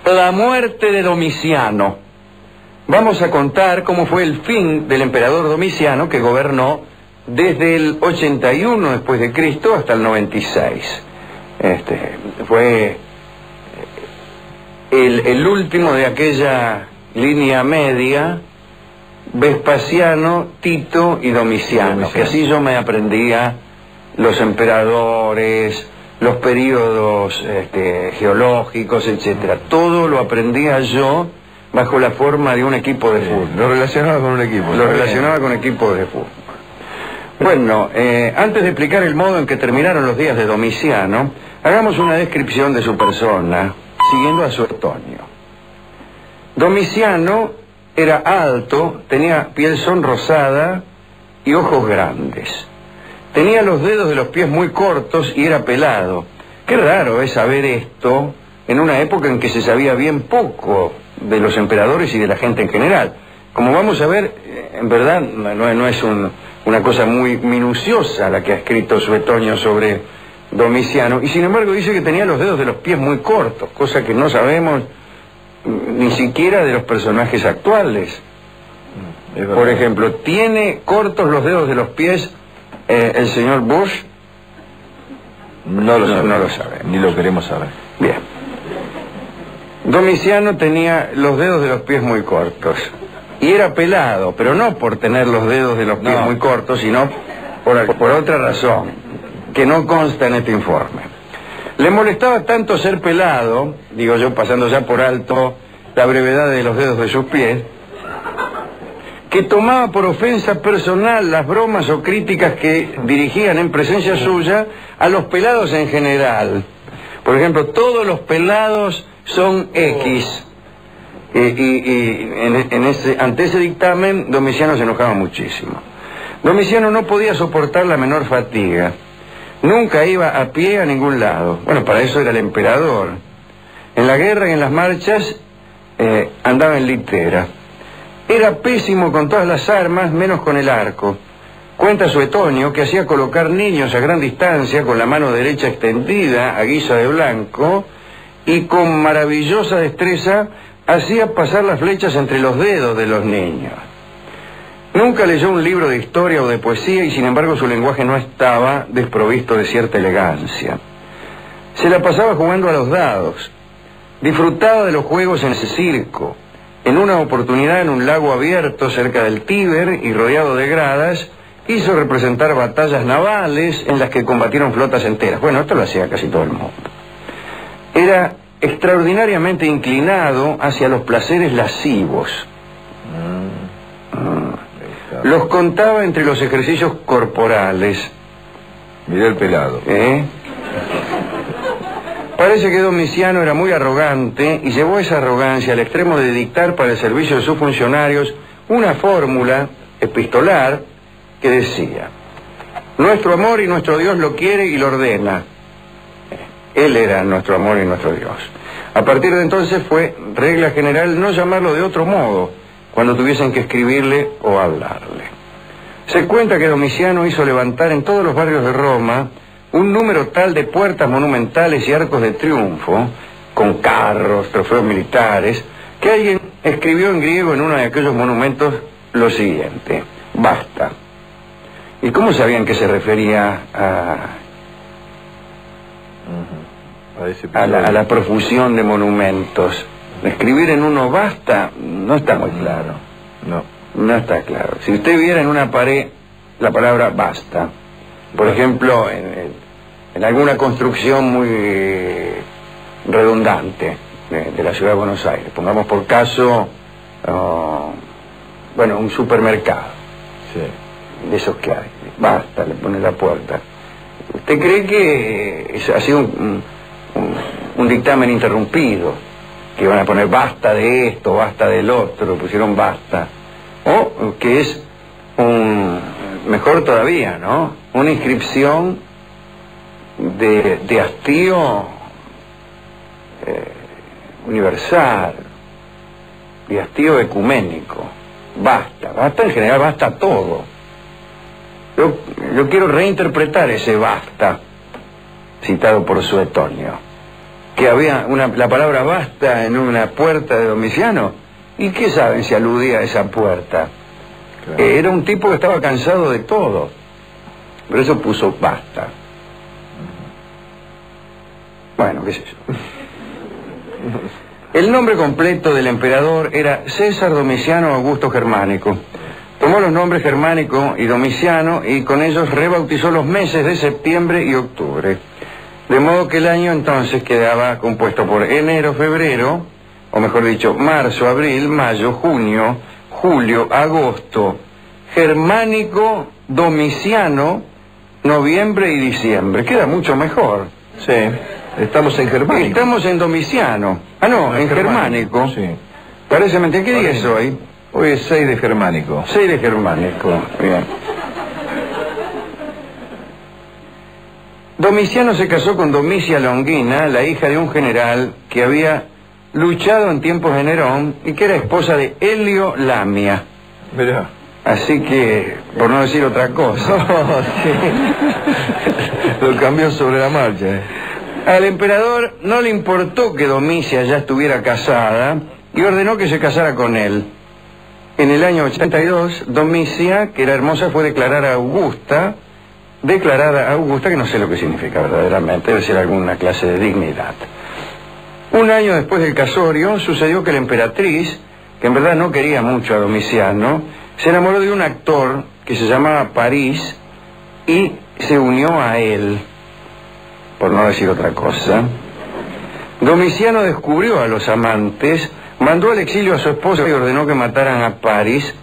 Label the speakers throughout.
Speaker 1: La muerte de Domiciano. Vamos a contar cómo fue el fin del emperador Domiciano, que gobernó desde el 81 después de Cristo hasta el 96. Fue el último de aquella línea media, Vespasiano, Tito y Domiciano, que así yo me aprendía los emperadores, los periodos geológicos, etcétera. Todo lo aprendía yo bajo la forma de un equipo de fútbol.
Speaker 2: Lo relacionaba con un equipo.
Speaker 1: Lo relacionaba con equipos de fútbol. Bueno, antes de explicar el modo en que terminaron los días de Domiciano, hagamos una descripción de su persona, siguiendo a Suetonio. Domiciano era alto, tenía piel sonrosada y ojos grandes. Tenía los dedos de los pies muy cortos y era pelado. Qué raro es saber esto en una época en que se sabía bien poco de los emperadores y de la gente en general. Como vamos a ver, en verdad no es una cosa muy minuciosa la que ha escrito Suetonio sobre Domiciano, y sin embargo dice que tenía los dedos de los pies muy cortos, cosa que no sabemos ni siquiera de los personajes actuales. Por ejemplo, ¿tiene cortos los dedos de los pies el señor Bush?
Speaker 2: No lo sabemos,
Speaker 1: ni lo queremos saber. Bien. Domiciano tenía los dedos de los pies muy cortos y era pelado, pero no por tener los dedos de los pies muy cortos, sino por otra razón que no consta en este informe. Le molestaba tanto ser pelado, digo yo pasando ya por alto la brevedad de los dedos de sus pies, que tomaba por ofensa personal las bromas o críticas que dirigían en presencia suya a los pelados en general. Por ejemplo, todos los pelados son X. Ante ese dictamen, Domiciano se enojaba muchísimo. Domiciano no podía soportar la menor fatiga. Nunca iba a pie a ningún lado. Bueno, para eso era el emperador. En la guerra y en las marchas andaba en litera. Era pésimo con todas las armas, menos con el arco. Cuenta Suetonio que hacía colocar niños a gran distancia con la mano derecha extendida a guisa de blanco y con maravillosa destreza hacía pasar las flechas entre los dedos de los niños. Nunca leyó un libro de historia o de poesía y sin embargo su lenguaje no estaba desprovisto de cierta elegancia. Se la pasaba jugando a los dados. Disfrutaba de los juegos en ese circo. En una oportunidad, en un lago abierto cerca del Tíber y rodeado de gradas, hizo representar batallas navales en las que combatieron flotas enteras. Bueno, esto lo hacía casi todo el mundo. Era extraordinariamente inclinado hacia los placeres lascivos. Los contaba entre los ejercicios corporales.
Speaker 2: Mirá el pelado.
Speaker 1: Parece que Domiciano era muy arrogante y llevó esa arrogancia al extremo de dictar para el servicio de sus funcionarios una fórmula epistolar que decía: nuestro amor y nuestro Dios lo quiere y lo ordena. Él era nuestro amor y nuestro Dios. A partir de entonces fue regla general no llamarlo de otro modo cuando tuviesen que escribirle o hablarle. Se cuenta que Domiciano hizo levantar en todos los barrios de Roma un número tal de puertas monumentales y arcos de triunfo, con carros, trofeos militares, que alguien escribió en griego en uno de aquellos monumentos lo siguiente: basta. ¿Y cómo sabían que se refería a la profusión de monumentos? Escribir en uno basta no está muy claro. No está claro. Si usted viera en una pared la palabra basta, por ejemplo, en alguna construcción muy redundante de la ciudad de Buenos Aires, pongamos por caso, un supermercado, de esos que hay, basta, le pone la puerta. ¿Usted cree que ha sido un dictamen interrumpido? Que van a poner basta de esto, basta del otro, pusieron basta. O que es mejor todavía, ¿no? Una inscripción de hastío universal, de hastío ecuménico. Basta en general, basta todo. Yo quiero reinterpretar ese basta citado por Suetonio, que había la palabra basta en una puerta de Domiciano. ¿Y qué saben si aludía a esa puerta? Claro. Era un tipo que estaba cansado de todo. Por eso puso basta. Bueno, qué sé yo. El nombre completo del emperador era César Domiciano Augusto Germánico. Tomó los nombres Germánico y Domiciano y con ellos rebautizó los meses de septiembre y octubre. De modo que el año entonces quedaba compuesto por enero, febrero, o mejor dicho, marzo, abril, mayo, junio, julio, agosto, Germánico, Domiciano, noviembre y diciembre. Queda mucho mejor.
Speaker 2: Sí, estamos en Germánico.
Speaker 1: Estamos en Domiciano. Ah, no, en Germánico.
Speaker 2: Sí.
Speaker 1: Parece mentira. ¿Qué día es hoy?
Speaker 2: Hoy es 6 de Germánico.
Speaker 1: 6 de Germánico. Bien. Domiciano se casó con Domicia Longina, la hija de un general que había luchado en tiempos de Nerón y que era esposa de Helio Lamia.
Speaker 2: Mirá.
Speaker 1: Así que, por no decir otra cosa.
Speaker 2: Oh, sí. Lo cambió sobre la marcha.
Speaker 1: Al emperador no le importó que Domicia ya estuviera casada y ordenó que se casara con él. En el año 82, Domicia, que era hermosa, fue declarada Augusta, que no sé lo que significa verdaderamente, debe ser alguna clase de dignidad. Un año después del casorio, sucedió que la emperatriz, que en verdad no quería mucho a Domiciano, se enamoró de un actor que se llamaba París y se unió a él, por no decir otra cosa. Domiciano descubrió a los amantes, mandó al exilio a su esposa y ordenó que mataran a París.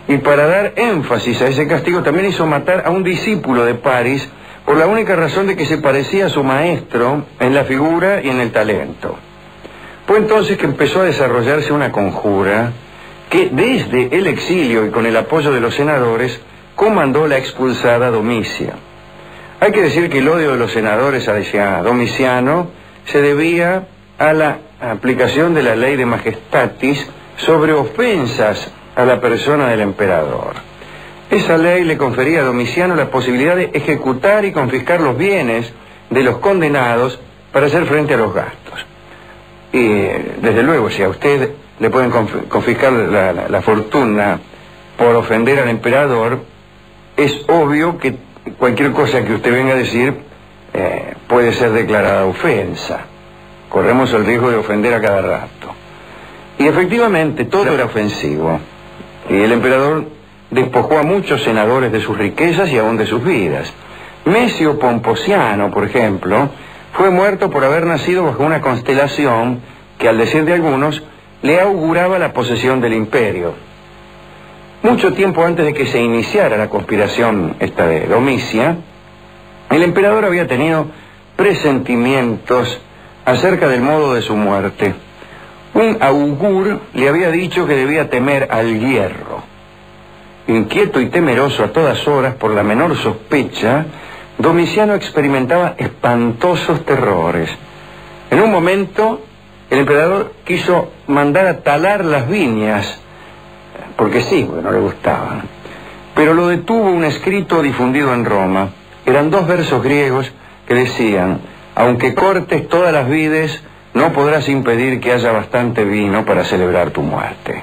Speaker 1: Y para dar énfasis a ese castigo también hizo matar a un discípulo de París por la única razón de que se parecía a su maestro en la figura y en el talento. Fue entonces que empezó a desarrollarse una conjura que desde el exilio y con el apoyo de los senadores comandó la expulsada Domicia. Hay que decir que el odio de los senadores hacia Domiciano se debía a la aplicación de la ley de majestatis sobre ofensas a la persona del emperador. Esa ley le confería a Domiciano la posibilidad de ejecutar y confiscar los bienes de los condenados para hacer frente a los gastos. Y desde luego, si a usted le pueden confiscar la fortuna por ofender al emperador, es obvio que cualquier cosa que usted venga a decir puede ser declarada ofensa. Corremos el riesgo de ofender a cada rato. Y efectivamente todo era ofensivo. Y el emperador despojó a muchos senadores de sus riquezas y aún de sus vidas. Mesio Pomposiano, por ejemplo, fue muerto por haber nacido bajo una constelación que, al decir de algunos, le auguraba la posesión del imperio. Mucho tiempo antes de que se iniciara la conspiración esta de Domicia, el emperador había tenido presentimientos acerca del modo de su muerte. Un augur le había dicho que debía temer al hierro. Inquieto y temeroso a todas horas por la menor sospecha, Domiciano experimentaba espantosos terrores. En un momento, el emperador quiso mandar a talar las viñas, porque sí, porque no le gustaban. Pero lo detuvo un escrito difundido en Roma. Eran 2 versos griegos que decían: aunque cortes todas las vides, no podrás impedir que haya bastante vino para celebrar tu muerte.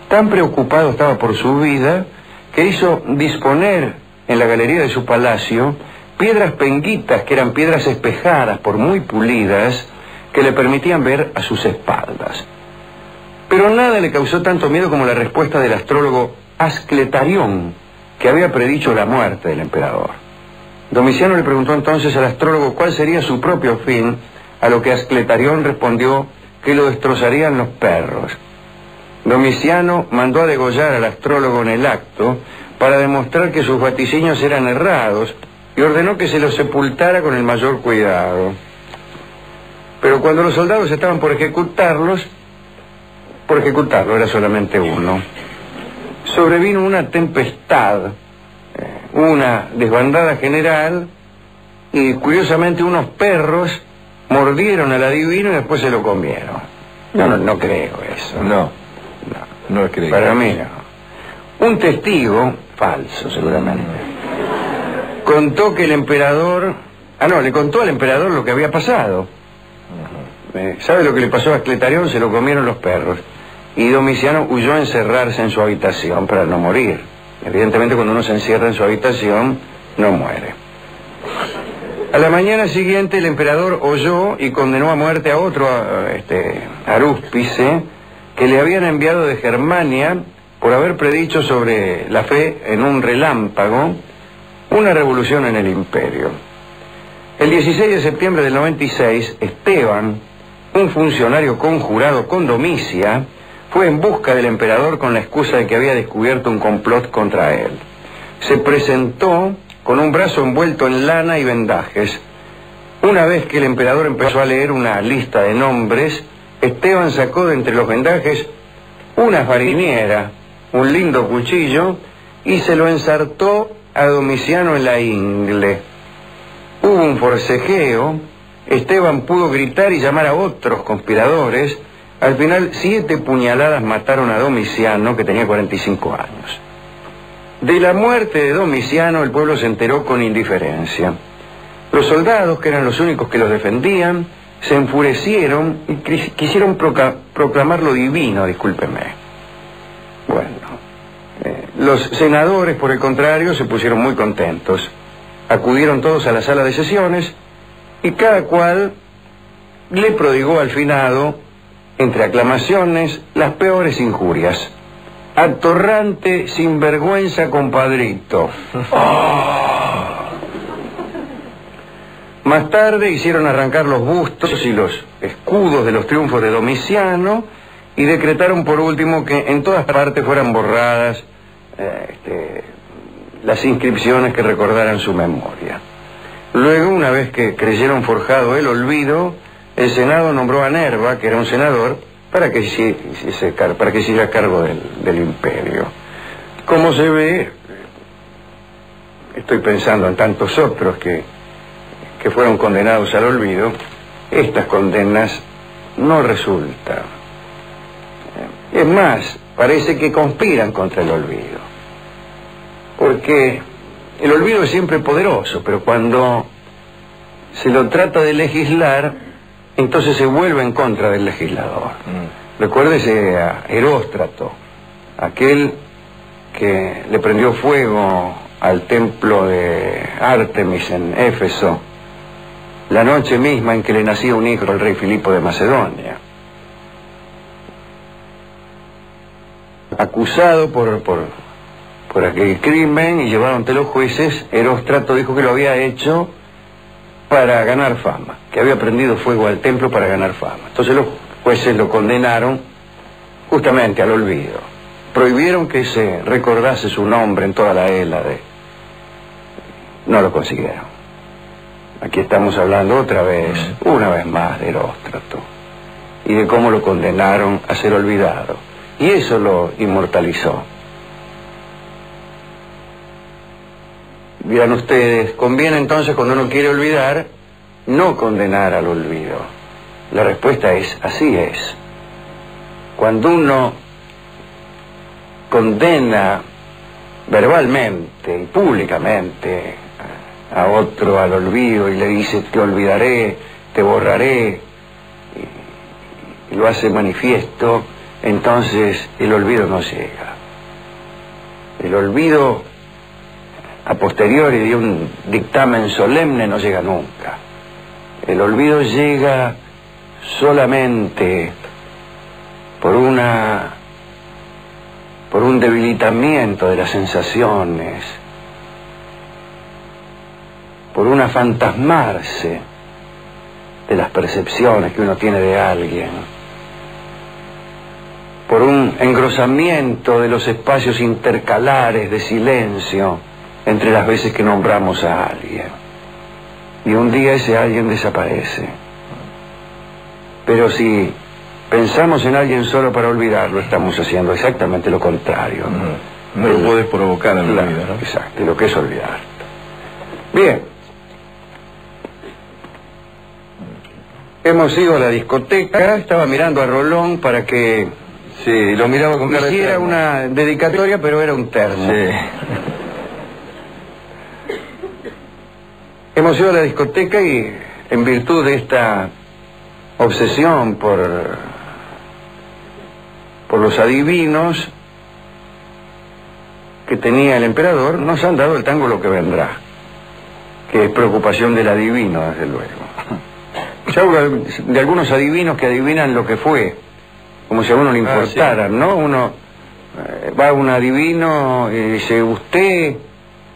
Speaker 1: Tan preocupado estaba por su vida que hizo disponer en la galería de su palacio piedras penguitas, que eran piedras espejadas por muy pulidas, que le permitían ver a sus espaldas. Pero nada le causó tanto miedo como la respuesta del astrólogo Ascletarión, que había predicho la muerte del emperador. Domiciano le preguntó entonces al astrólogo cuál sería su propio fin, a lo que Ascletarión respondió que lo destrozarían los perros. Domiciano mandó a degollar al astrólogo en el acto para demostrar que sus vaticinios eran errados y ordenó que se los sepultara con el mayor cuidado. Pero cuando los soldados estaban por ejecutarlo, era solamente uno, sobrevino una tempestad, una desbandada general, y curiosamente unos perros mordieron al adivino y después se lo comieron. No creo eso.
Speaker 2: No creo.
Speaker 1: Para mí no. Un testigo, falso seguramente, contó que el emperador... le contó al emperador lo que había pasado. ¿Sabe lo que le pasó a Ascletarión? Se lo comieron los perros. Y Domiciano huyó a encerrarse en su habitación para no morir. Evidentemente, cuando uno se encierra en su habitación, no muere. A la mañana siguiente, el emperador oyó y condenó a muerte a otro, Arúspice, que le habían enviado de Germania por haber predicho sobre la fe en un relámpago una revolución en el imperio. El 16 de septiembre del 96, Esteban, un funcionario conjurado con Domicia, fue en busca del emperador con la excusa de que había descubierto un complot contra él. Se presentó con un brazo envuelto en lana y vendajes. Una vez que el emperador empezó a leer una lista de nombres, Esteban sacó de entre los vendajes una fariniera, un lindo cuchillo, y se lo ensartó a Domiciano en la ingle. Hubo un forcejeo, Esteban pudo gritar y llamar a otros conspiradores. Al final, 7 puñaladas mataron a Domiciano, que tenía 45 años. De la muerte de Domiciano, el pueblo se enteró con indiferencia. Los soldados, que eran los únicos que los defendían, se enfurecieron y quisieron proclamarlo divino, discúlpeme. Bueno, los senadores, por el contrario, se pusieron muy contentos. Acudieron todos a la sala de sesiones y cada cual le prodigó al finado, entre aclamaciones, las peores injurias. Atorrante, sinvergüenza, compadrito. Más tarde hicieron arrancar los bustos y los escudos de los triunfos de Domiciano y decretaron por último que en todas partes fueran borradas las inscripciones que recordaran su memoria. Luego, una vez que creyeron forjado el olvido, el Senado nombró a Nerva, que era un senador, para que hiciera cargo del imperio. Como se ve, estoy pensando en tantos otros que fueron condenados al olvido, estas condenas no resultan. Es más, parece que conspiran contra el olvido. Porque el olvido es siempre poderoso, pero cuando se lo trata de legislar, entonces se vuelve en contra del legislador. Recuérdese a Heróstrato, aquel que le prendió fuego al templo de Artemis en Éfeso, la noche misma en que le nacía un hijo al rey Filipo de Macedonia. Acusado por aquel crimen y llevado ante los jueces, Heróstrato dijo que lo había hecho para ganar fama, que había prendido fuego al templo para ganar fama. Entonces los jueces lo condenaron justamente al olvido. Prohibieron que se recordase su nombre en toda la Hélade. No lo consiguieron. Aquí estamos hablando otra vez, una vez más, de Heróstrato y de cómo lo condenaron a ser olvidado. Y eso lo inmortalizó. Dirán ustedes, conviene entonces, cuando uno quiere olvidar, no condenar al olvido. La respuesta es, así es. Cuando uno condena verbalmente y públicamente a otro al olvido y le dice, te olvidaré, te borraré, y lo hace manifiesto, entonces el olvido no llega. El olvido a posteriori de un dictamen solemne no llega nunca. El olvido llega solamente por un debilitamiento de las sensaciones, por un afantasmarse de las percepciones que uno tiene de alguien, por un engrosamiento de los espacios intercalares de silencio entre las veces que nombramos a alguien. Y un día ese alguien desaparece. Pero si pensamos en alguien solo para olvidarlo, estamos haciendo exactamente lo contrario.
Speaker 2: No lo puedes provocar en la vida, ¿no?
Speaker 1: Exacto, lo que es olvidar. Bien. Hemos ido a la discoteca, estaba mirando a Rolón para que
Speaker 2: sí, lo miraba con cara de
Speaker 1: hiciera
Speaker 2: termo.
Speaker 1: una dedicatoria, pero era un termo.
Speaker 2: Sí.
Speaker 1: Hemos ido a la discoteca y, en virtud de esta obsesión por los adivinos que tenía el emperador, nos han dado el tango Lo que vendrá, que es preocupación del adivino, desde luego. Yo hablo de algunos adivinos que adivinan lo que fue, como si a uno le importara, sí. ¿No? Uno va a un adivino y dice, usted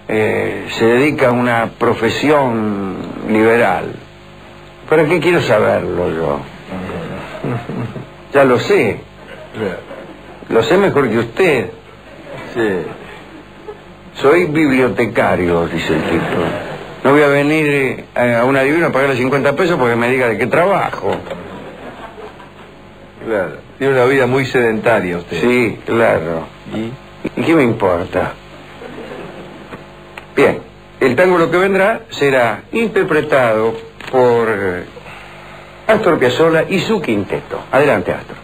Speaker 1: se dedica a una profesión liberal. ¿Para qué quiero saberlo yo? Ya lo sé. Lo sé mejor que usted.
Speaker 2: Sí.
Speaker 1: Soy bibliotecario, dice el tipo. No voy a venir a un adivino a pagarle 50 pesos porque me diga de qué trabajo.
Speaker 2: Claro. Tiene una vida muy sedentaria usted.
Speaker 1: Sí, claro. ¿Y qué me importa? Bien, el tango Lo que vendrá será interpretado por Astor Piazzolla y su quinteto. Adelante, Astor.